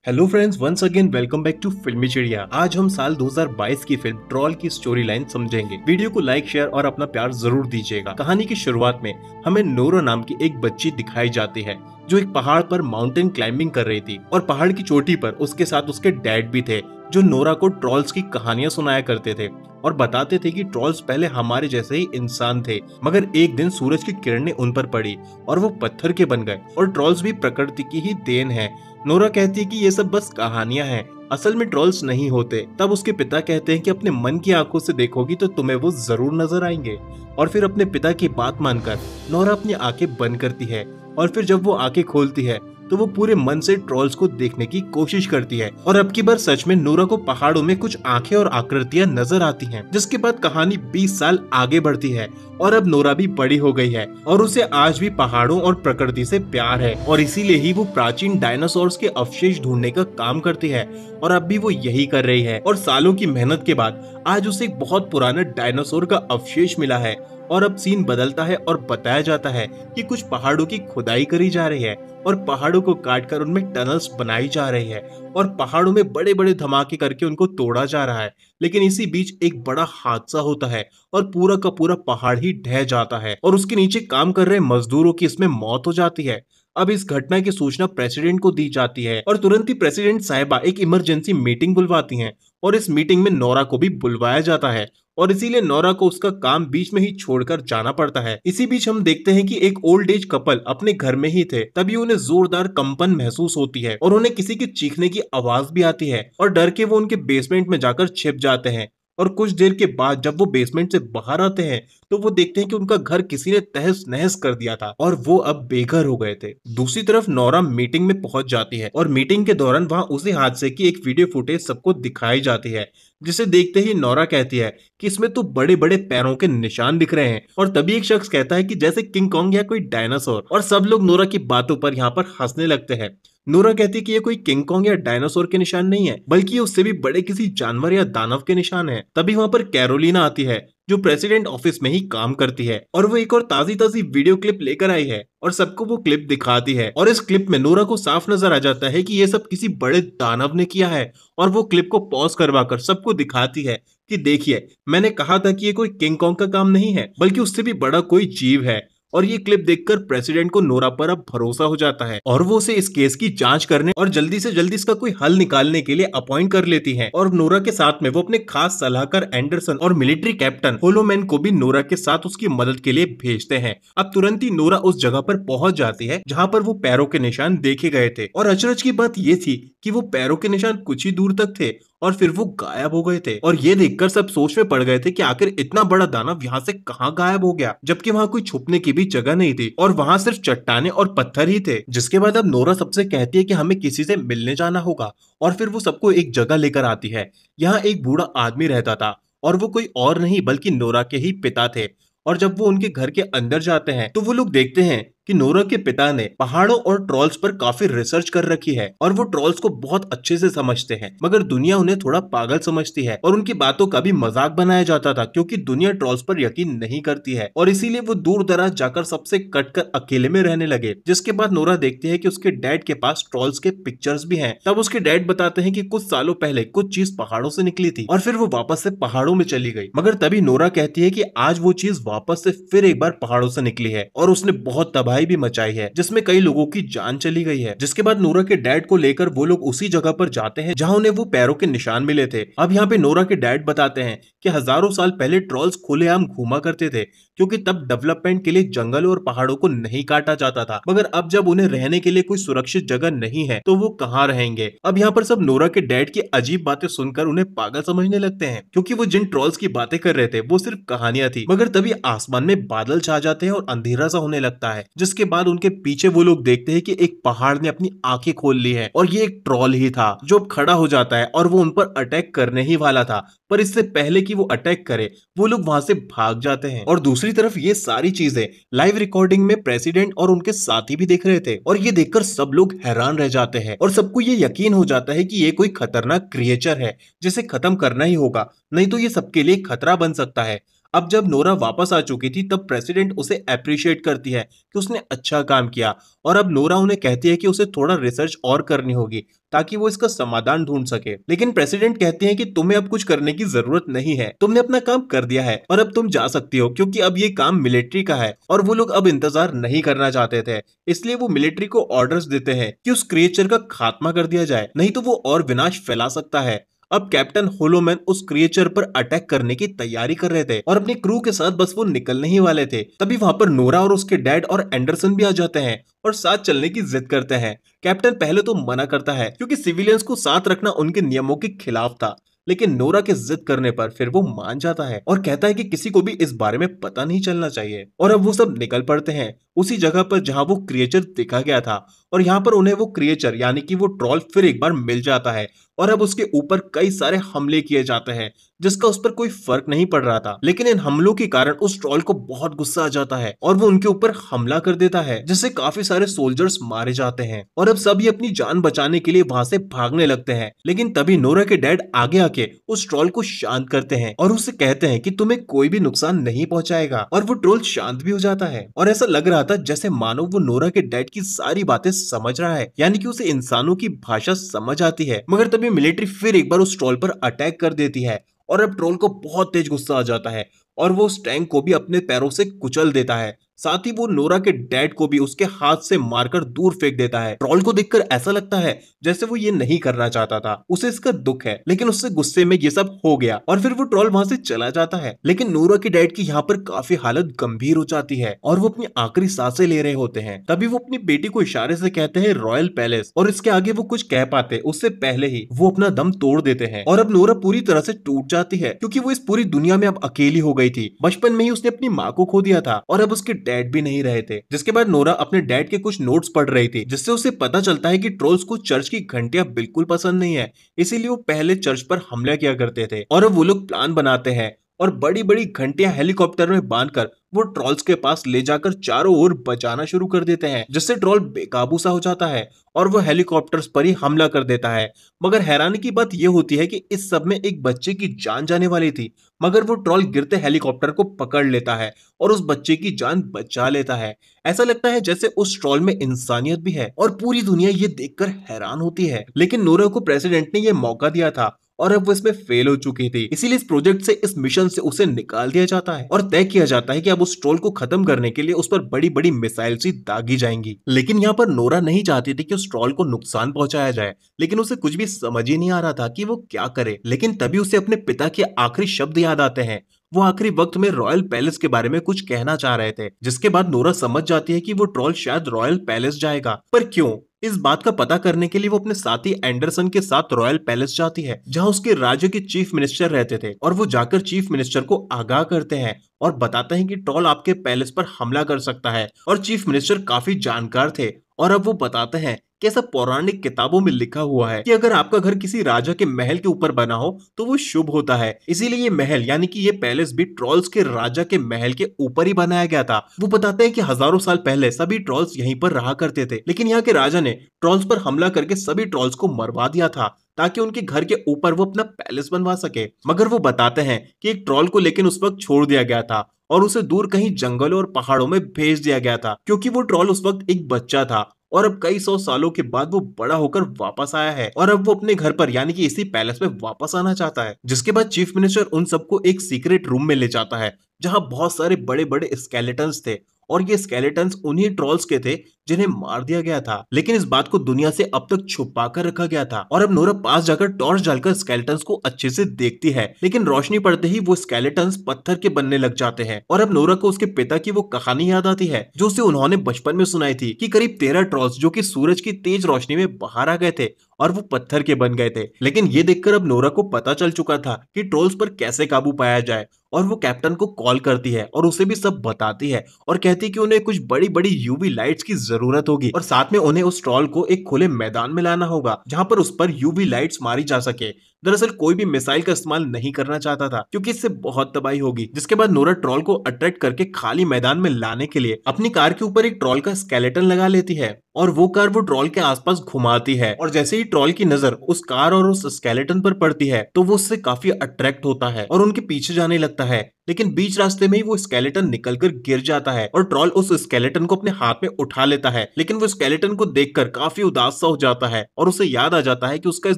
Hello friends, once again welcome back to Filmy Chidiya. आज हम साल 2022 की फिल्म ट्रॉल की स्टोरी लाइन समझेंगे। वीडियो को लाइक, शेयर और अपना प्यार जरूर दीजिएगा। कहानी की शुरुआत में हमें नोरा नाम की एक बच्ची दिखाई जाती है जो एक पहाड़ पर माउंटेन क्लाइंबिंग कर रही थी और पहाड़ की चोटी पर उसके साथ उसके डैड भी थे जो नोरा को ट्रॉल्स की कहानियां सुनाया करते थे और बताते थे कि ट्रॉल्स पहले हमारे जैसे ही इंसान थे, मगर एक दिन सूरज की किरणें उन पर पड़ी और वो पत्थर के बन गए और ट्रॉल्स भी प्रकृति की ही देन है। नोरा कहती है कि ये सब बस कहानियां हैं, असल में ट्रॉल्स नहीं होते। तब उसके पिता कहते हैं कि अपने मन की आंखों से देखोगी तो तुम्हें वो जरूर नजर आएंगे। और फिर अपने पिता की बात मानकर नोरा अपनी आंखें बंद करती है और फिर जब वो आंखें खोलती है तो वो पूरे मन से ट्रॉल्स को देखने की कोशिश करती है। और अब की बार सच में नोरा को पहाड़ों में कुछ आंखें और आकृतियां नजर आती हैं, जिसके बाद कहानी 20 साल आगे बढ़ती है और अब नोरा भी बड़ी हो गई है और उसे आज भी पहाड़ों और प्रकृति से प्यार है और इसीलिए ही वो प्राचीन डायनासोर्स के अवशेष ढूंढने का काम करती है और अब भी वो यही कर रही है। और सालों की मेहनत के बाद आज उसे एक बहुत पुराना डायनासोर का अवशेष मिला है और अब सीन बदलता है और बताया जाता है कि कुछ पहाड़ों की खुदाई करी जा रही है और पहाड़ों को काटकर उनमें टनल्स बनाई जा रही है और पहाड़ों में बड़े बड़े धमाके करके उनको तोड़ा जा रहा है। लेकिन इसी बीच एक बड़ा हादसा होता है और पूरा का पूरा पहाड़ ही ढह जाता है और उसके नीचे काम कर रहे मजदूरों की इसमें मौत हो जाती है। अब इस घटना की सूचना प्रेसिडेंट को दी जाती है और तुरंत ही प्रेसिडेंट साहिबा एक इमरजेंसी मीटिंग बुलवाती हैं और इस मीटिंग में नोरा को भी बुलवाया जाता है और इसीलिए नोरा को उसका काम बीच में ही छोड़कर जाना पड़ता है। इसी बीच हम देखते हैं कि एक ओल्ड एज कपल अपने घर में ही थे, तभी उन्हें जोरदार कंपन महसूस होती है और उन्हें किसी के चीखने की आवाज भी आती है और डर के वो उनके बेसमेंट में जाकर छिप जाते हैं। और कुछ देर के बाद जब वो बेसमेंट से बाहर आते हैं तो वो देखते हैं कि उनका घर किसी ने तहस नहस कर दिया था और वो अब बेघर हो गए थे। दूसरी तरफ नोरा मीटिंग में पहुंच जाती है और मीटिंग के दौरान वहां उसी हादसे की एक वीडियो फुटेज सबको दिखाई जाती है, जिसे देखते ही नोरा कहती है कि इसमें तो बड़े बड़े पैरों के निशान दिख रहे हैं। और तभी एक शख्स कहता है कि जैसे किंग कॉन्ग या कोई डायनासोर, और सब लोग नोरा की बातों पर यहाँ पर हंसने लगते हैं। नोरा कहती है कि ये कोई किंग कॉन्ग या डायनासोर के निशान नहीं है, बल्कि ये उससे भी बड़े किसी जानवर या दानव के निशान है। तभी वहां पर कैरोलिना आती है जो प्रेसिडेंट ऑफिस में ही काम करती है और वो एक और ताजी ताजी वीडियो क्लिप लेकर आई है और सबको वो क्लिप दिखाती है। और इस क्लिप में नोरा को साफ नजर आ जाता है कि ये सब किसी बड़े दानव ने किया है और वो क्लिप को पॉज करवाकर सबको दिखाती है कि देखिए, मैंने कहा था कि ये कोई किंग कॉन्ग का काम नहीं है, बल्कि उससे भी बड़ा कोई जीव है। और ये क्लिप देखकर प्रेसिडेंट को नोरा पर अब भरोसा हो जाता है और वो उसे इस केस की जांच करने और जल्दी से जल्दी इसका कोई हल निकालने के लिए अपॉइंट कर लेती है। और नोरा के साथ में वो अपने खास सलाहकार एंडरसन और मिलिट्री कैप्टन होलोमैन को भी नोरा के साथ उसकी मदद के लिए भेजते हैं। अब तुरंत ही नोरा उस जगह पर पहुंच जाती है जहां पर वो पैरों के निशान देखे गए थे और अचरज की बात ये थी कि वो पैरों के निशान कुछ ही दूर तक थे और फिर वो गायब हो गए थे। और ये देखकर सब सोच में पड़ गए थे कि आखिर इतना बड़ा दानव यहाँ से कहाँ गायब हो गया, जबकि वहाँ कोई छुपने की भी जगह नहीं थी और वहाँ सिर्फ चट्टाने और पत्थर ही थे। जिसके बाद अब नोरा सबसे कहती है कि हमें किसी से मिलने जाना होगा और फिर वो सबको एक जगह लेकर आती है। यहाँ एक बूढ़ा आदमी रहता था और वो कोई और नहीं बल्कि नोरा के ही पिता थे। और जब वो उनके घर के अंदर जाते हैं तो वो लोग देखते हैं कि नोरा के पिता ने पहाड़ों और ट्रॉल्स पर काफी रिसर्च कर रखी है और वो ट्रॉल्स को बहुत अच्छे से समझते हैं, मगर दुनिया उन्हें थोड़ा पागल समझती है और उनकी बातों का भी मजाक बनाया जाता था क्योंकि दुनिया ट्रॉल्स पर यकीन नहीं करती है और इसीलिए वो दूर दराज जाकर सबसे कटकर अकेले में रहने लगे। जिसके बाद नोरा देखती है कि उसके डैड के पास ट्रॉल्स के पिक्चर्स भी हैं। तब उसके डैड बताते हैं कि कुछ सालों पहले कुछ चीज पहाड़ों से निकली थी और फिर वो वापस से पहाड़ों में चली गई, मगर तभी नोरा कहती है कि आज वो चीज वापस से फिर एक बार पहाड़ों से निकली है और उसने बहुत तबाही भी मचाई है, जिसमें कई लोगों की जान चली गई है। जिसके बाद नोरा के डैड को लेकर वो लोग उसी जगह पर जाते हैं जहां उन्हें वो पैरों के निशान मिले थे। अब यहाँ पे नोरा के डैड बताते हैं कि हजारों साल पहले ट्रॉल्स खुलेआम घूमा करते थे क्योंकि तब डेवलपमेंट के लिए जंगलों और पहाड़ों को नहीं काटा जाता था, मगर अब जब उन्हें रहने के लिए कोई सुरक्षित जगह नहीं है तो वो कहाँ रहेंगे। अब यहाँ पर सब नोरा के डैड की अजीब बातें सुनकर उन्हें पागल समझने लगते हैं क्योंकि वो जिन ट्रॉल्स की बातें कर रहे थे वो सिर्फ कहानियां थी। मगर तभी आसमान में बादल छा जाते हैं और अंधेरा सा होने लगता है, जिसके बाद उनके पीछे वो लोग देखते हैं कि एक पहाड़ ने अपनी आंखें खोल ली है और ये एक ट्रॉल ही था जो अब खड़ा हो जाता है और वो उन पर अटैक करने ही वाला था। पर इससे पहले कि वो अटैक करे वो लोग वहां से भाग जाते हैं। और दूसरी तरफ ये सारी चीजें लाइव रिकॉर्डिंग में प्रेसिडेंट और उनके साथी भी देख रहे थे और ये देखकर सब लोग हैरान रह जाते हैं और सबको ये यकीन हो जाता है कि ये कोई खतरनाक क्रिएचर है जिसे खत्म करना ही होगा, नहीं तो ये सबके लिए खतरा बन सकता है। अब जब नोरा वापस आ चुकी थी तब प्रेसिडेंट उसे अप्रिशिएट करती है कि उसने अच्छा काम किया, और अब नोरा उन्हें कहती है कि उसे थोड़ा रिसर्च और करनी होगी ताकि वो इसका समाधान ढूंढ सके। लेकिन प्रेसिडेंट कहते हैं कि तुम्हें अब कुछ करने की जरूरत नहीं है, तुमने अपना काम कर दिया है और अब तुम जा सकती हो, क्योंकि अब ये काम मिलिट्री का है और वो लोग अब इंतजार नहीं करना चाहते थे। इसलिए वो मिलिट्री को ऑर्डर्स देते हैं कि उस क्रिएचर का खात्मा कर दिया जाए, नहीं तो वो और विनाश फैला सकता है। अब कैप्टन होलोमैन उस क्रिएचर पर अटैक करने की तैयारी कर रहे थे और अपनी क्रू के साथ बस वो निकलने ही वाले थे। तभी वहां पर नोरा और उसके डैड और एंडरसन भी आ जाते हैं और साथ चलने की जिद करते हैं। कैप्टन पहले तो मना करता है क्योंकि सिविलियंस को साथ रखना उनके नियमों के खिलाफ था, लेकिन नोरा के जिद करने पर फिर वो मान जाता है और कहता है कि किसी को भी इस बारे में पता नहीं चलना चाहिए। और अब वो सब निकल पड़ते हैं उसी जगह पर जहां वो क्रिएचर दिखा गया था, और यहाँ पर उन्हें वो क्रिएचर यानी कि वो ट्रॉल फिर एक बार मिल जाता है और अब उसके ऊपर कई सारे हमले किए जाते हैं जिसका उस पर कोई फर्क नहीं पड़ रहा था। लेकिन इन हमलों के कारण उस ट्रॉल को बहुत गुस्सा आ जाता है और वो उनके ऊपर हमला कर देता है, जिससे काफी सारे सोल्जर्स मारे जाते हैं और अब सभी अपनी जान बचाने के लिए वहां से भागने लगते हैं। लेकिन तभी नोरा के डैड आगे आके उस ट्रॉल को शांत करते हैं और उससे कहते हैं कि तुम्हें कोई भी नुकसान नहीं पहुंचाएगा, और वो ट्रॉल शांत भी हो जाता है। और ऐसा लग रहा था जैसे मानो वो नोरा के डैड की सारी बातें समझ रहा है, यानी कि उसे इंसानों की भाषा समझ आती है। मगर तभी मिलिट्री फिर एक बार उस ट्रॉल पर अटैक कर देती है और अब ट्रॉल को बहुत तेज गुस्सा आ जाता है और वो उस टैंक को भी अपने पैरों से कुचल देता है। साथ ही वो नोरा के डैड को भी उसके हाथ से मारकर दूर फेंक देता है। ट्रॉल को देखकर ऐसा लगता है जैसे वो ये नहीं करना चाहता था, उसे इसका दुख है, लेकिन उससे गुस्से में ये सब हो गया और फिर वो ट्रॉल वहां से चला जाता है। लेकिन नोरा के डैड की यहाँ पर काफी हालत गंभीर हो जाती है और वो अपनी आखिरी सांसें ले रहे होते हैं। तभी वो अपनी बेटी को इशारे से कहते हैं रॉयल पैलेस, और इसके आगे वो कुछ कह पाते उससे पहले ही वो अपना दम तोड़ देते हैं। और अब नोरा पूरी तरह से टूट जाती है क्योंकि वो इस पूरी दुनिया में अब अकेली हो गई थी। बचपन में ही उसने अपनी माँ को खो दिया था और अब उसके डैड भी नहीं रहे थे। जिसके बाद नोरा अपने डैड के कुछ नोट्स पढ़ रही थी, जिससे उसे पता चलता है कि ट्रोल्स को चर्च की घंटियां बिल्कुल पसंद नहीं है, इसीलिए वो पहले चर्च पर हमला किया करते थे। और अब वो लोग प्लान बनाते हैं और बड़ी बड़ी घंटियां हेलीकॉप्टर में बांधकर वो ट्रॉल्स के पास ले जाकर चारों ओर बजाना शुरू कर देते हैं, जिससे ट्रॉल बेकाबू सा हो जाता है और वो हेलीकॉप्टर्स पर ही हमला कर देता है। मगर हैरानी की बात यह होती है कि इस सब में एक बच्चे की जान जाने वाली थी, मगर वो ट्रॉल गिरते हेलीकॉप्टर को पकड़ लेता है और उस बच्चे की जान बचा लेता है। ऐसा लगता है जैसे उस ट्रॉल में इंसानियत भी है और पूरी दुनिया ये देखकर हैरान होती है। लेकिन नोरा को प्रेसिडेंट ने यह मौका दिया था और अब वो इसमें फेल हो चुकी थी, इसीलिए इस प्रोजेक्ट से, इस मिशन से उसे निकाल दिया जाता है और तय किया जाता है कि अब उस ट्रोल को खत्म करने के लिए उस पर बड़ी बड़ी मिसाइल ही दागी जाएंगी। लेकिन यहाँ पर नोरा नहीं चाहती थी कि उस ट्रोल को नुकसान पहुंचाया जाए, लेकिन उसे कुछ भी समझ ही नहीं आ रहा था कि वो क्या करे। लेकिन तभी उसे अपने पिता के आखिरी शब्द याद आते हैं। वो आखिरी वक्त में रॉयल पैलेस के बारे में कुछ कहना चाह रहे थे, जिसके बाद नोरा समझ जाती है कि वो ट्रोल शायद रॉयल पैलेस जाएगा। पर क्यों? इस बात का पता करने के लिए वो अपने साथी एंडरसन के साथ रॉयल पैलेस जाती है, जहां उसके राज्य के चीफ मिनिस्टर रहते थे, और वो जाकर चीफ मिनिस्टर को आगाह करते हैं और बताते हैं कि ट्रोल आपके पैलेस पर हमला कर सकता है। और चीफ मिनिस्टर काफी जानकार थे और अब वो बताते हैं कि ऐसा पौराणिक किताबों में लिखा हुआ है कि अगर आपका घर किसी राजा के महल के ऊपर बना हो तो वो शुभ होता है। इसीलिए ये महल यानी कि ये पैलेस भी ट्रॉल्स के राजा के महल के ऊपर ही बनाया गया था। वो बताते हैं कि हजारों साल पहले सभी ट्रॉल्स यहीं पर रहा करते थे, लेकिन यहाँ के राजा ने ट्रॉल्स पर हमला करके सभी ट्रॉल्स को मरवा दिया था ताकि उनके घर के ऊपर वो अपना पैलेस बनवा सके। मगर वो बताते हैं कि एक ट्रॉल को लेकिन उस वक्त छोड़ दिया गया था और उसे दूर कहीं जंगलों और पहाड़ों में भेज दिया गया था, क्योंकि वो ट्रॉल उस वक्त एक बच्चा था और अब कई सौ सालों के बाद वो बड़ा होकर वापस आया है और अब वो अपने घर पर यानी कि इसी पैलेस में वापस आना चाहता है। जिसके बाद चीफ मिनिस्टर उन सबको एक सीक्रेट रूम में ले जाता है जहां बहुत सारे बड़े बड़े स्केलेटन्स थे और ये स्केलेटन्स उन्हीं ट्रॉल्स के थे जिन्हें मार दिया गया था, लेकिन इस बात को दुनिया से अब तक छुपा कर रखा गया था। और अब नोरा पास जाकर टॉर्च डालकर स्केलेटन्स को अच्छे से देखती है, लेकिन रोशनी पड़ते ही वो स्केलेटन्स पत्थर के बनने लग जाते हैं। और अब नोरा को उसके पिता की वो कहानी याद आती है जो उसे उन्होंने बचपन में सुनाई थी कि करीब 13 ट्रॉल्स जो कि सूरज की तेज रोशनी में बाहर आ गए थे और वो पत्थर के बन गए थे। लेकिन ये देखकर अब नोरा को पता चल चुका था कि ट्रॉल्स पर कैसे काबू पाया जाए और वो कैप्टन को कॉल करती है और उसे भी सब बताती है और कहती है कि उन्हें कुछ बड़ी बड़ी यूवी लाइट्स की जरूरत होगी और साथ में उन्हें उस ट्रॉल को एक खुले मैदान में लाना होगा जहां पर उस पर यूवी लाइट्स मारी जा सके। दरअसल कोई भी मिसाइल का इस्तेमाल नहीं करना चाहता था क्योंकि इससे बहुत तबाही होगी। जिसके बाद नोरा ट्रॉल को अट्रैक्ट करके खाली मैदान में लाने के लिए अपनी कार के ऊपर एक ट्रॉल का स्केलेटन लगा लेती है और वो कार वो ट्रॉल के आसपास घुमाती है और जैसे ही ट्रॉल की नजर उस कार और उस स्केलेटन पर पड़ती है तो वो उससे काफी अट्रैक्ट होता है और उनके पीछे जाने लगता है। लेकिन बीच रास्ते में ही वो स्केलेटन निकलकर गिर जाता है और ट्रॉल उस स्केलेटन को अपने हाथ में उठा लेता है। लेकिन वो स्केलेटन को देखकर काफी उदास सा हो जाता है और उसे याद आ जाता है कि उसका इस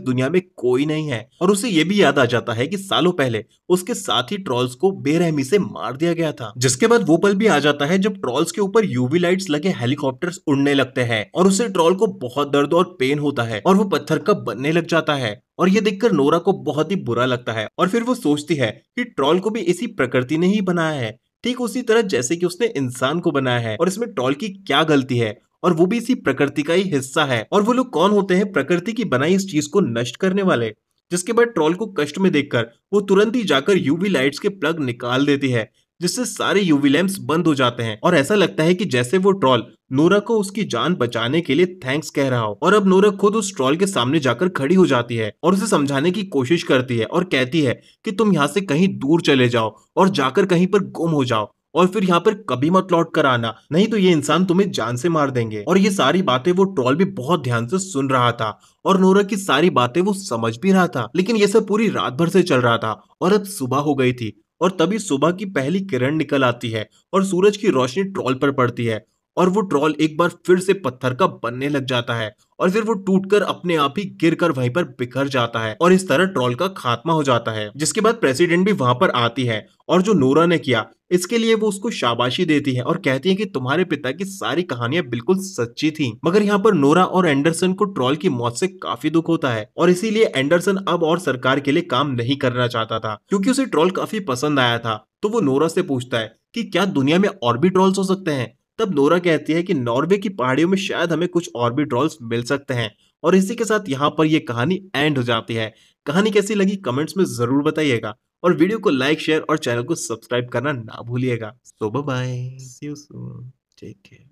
दुनिया में कोई नहीं है। और उसे ये भी याद आ जाता है कि सालों पहले उसके साथी ट्रॉल्स को बेरहमी से मार दिया गया था। जिसके बाद वो पल भी आ जाता है जब ट्रॉल्स के ऊपर यूवी लाइट्स लगे हेलीकॉप्टर्स उड़ने लगते हैं और उसे ट्रॉल को बहुत दर्द और पेन होता है और वो पत्थर का बनने लग जाता है। और ये देखकर नोरा को बहुत ही बुरा लगता है और फिर वो सोचती है कि ट्रॉल को भी इसी प्रकृति ने ही बनाया है, ठीक उसी तरह जैसे कि उसने इंसान को बनाया है। और इसमें ट्रॉल की क्या गलती है, और वो भी इसी प्रकृति का ही हिस्सा है। और वो लोग कौन होते हैं प्रकृति की बनाई इस चीज को नष्ट करने वाले। जिसके बाद ट्रॉल को कष्ट में देखकर वो तुरंत ही जाकर यूवी लाइट्स के प्लग निकाल देती है, जिससे सारे यूवी लैंप्स बंद हो जाते हैं। और ऐसा लगता है कि जैसे वो ट्रॉल नोरा को उसकी जान बचाने के लिए थैंक्स कह रहा हो। और अब नोरा खुद उस ट्रॉल के सामने जाकर खड़ी हो जाती है और उसे समझाने की कोशिश करती है और कहती है कि तुम यहाँ से कहीं दूर चले जाओ और जाकर कहीं पर गुम हो जाओ और फिर यहाँ पर कभी मत लौट कर आना, नहीं तो ये इंसान तुम्हें जान से मार देंगे। और ये सारी बातें वो ट्रॉल भी बहुत ध्यान से सुन रहा था और नोरा की सारी बातें वो समझ भी रहा था। लेकिन ये सब पूरी रात भर से चल रहा था और अब सुबह हो गई थी और तभी सुबह की पहली किरण निकल आती है और सूरज की रोशनी ट्रॉल पर पड़ती है और वो ट्रॉल एक बार फिर से पत्थर का बनने लग जाता है और फिर वो टूटकर अपने आप ही गिरकर वहीं पर बिखर जाता है और इस तरह ट्रॉल का खात्मा हो जाता है। जिसके बाद प्रेसिडेंट भी वहां पर आती है और जो नोरा ने किया इसके लिए वो उसको शाबाशी देती है और कहती है कि तुम्हारे पिता की सारी कहानियां बिल्कुल सच्ची थी। मगर यहाँ पर नोरा और एंडरसन को ट्रॉल की मौत से काफी दुख होता है और इसीलिए एंडरसन अब और सरकार के लिए काम नहीं करना चाहता था क्योंकि उसे ट्रॉल काफी पसंद आया था। तो वो नोरा से पूछता है कि क्या दुनिया में और भी ट्रॉल्स हो सकते हैं। तब नोरा कहती है कि नॉर्वे की पहाड़ियों में शायद हमें कुछ और भी ट्रॉल्स मिल सकते हैं। और इसी के साथ यहाँ पर ये कहानी एंड हो जाती है। कहानी कैसी लगी कमेंट्स में जरूर बताइएगा और वीडियो को लाइक शेयर और चैनल को सब्सक्राइब करना ना भूलिएगा। So bye bye, see you soon, take care.